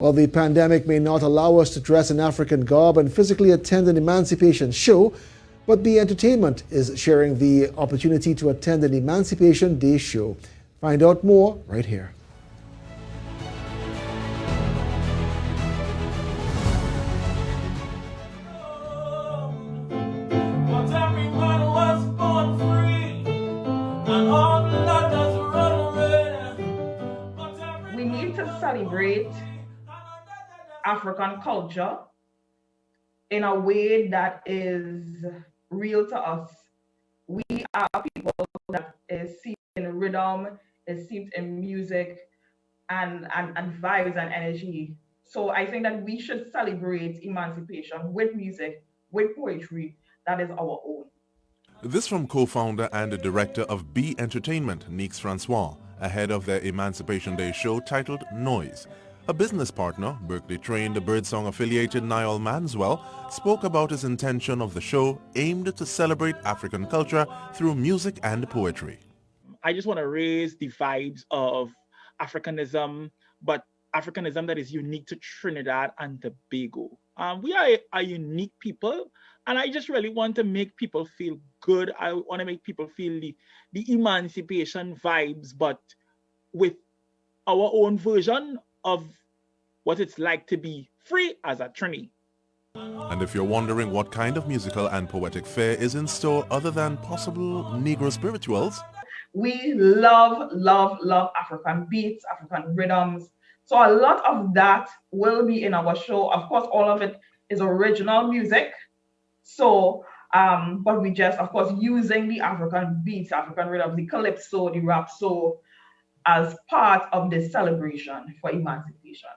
While the pandemic may not allow us to dress in African garb and physically attend an Emancipation show, but the entertainment is sharing the opportunity to attend an Emancipation Day show. Find out more right here. We need to celebrate African culture in a way that is real to us. We are people that is steeped in rhythm, is steeped in music and vibes and energy. So I think that we should celebrate emancipation with music, with poetry that is our own. This from co-founder and the director of B Entertainment, Nix Francois, ahead of their Emancipation Day show titled Noise. A business partner, Berkeley-trained birdsong-affiliated Niall Manswell, spoke about his intention of the show aimed to celebrate African culture through music and poetry. I just want to raise the vibes of Africanism, but Africanism that is unique to Trinidad and Tobago. We are a unique people, and I just really want to make people feel good. I want to make people feel the emancipation vibes, but with our own version of what it's like to be free as a Trini. And if you're wondering what kind of musical and poetic fare is in store other than possible Negro spirituals, we love African beats, African rhythms. So a lot of that will be in our show. Of course, all of it is original music. So, but we just, of course, using the African beats, African rhythms, the calypso, the rap, so as part of this celebration for emancipation.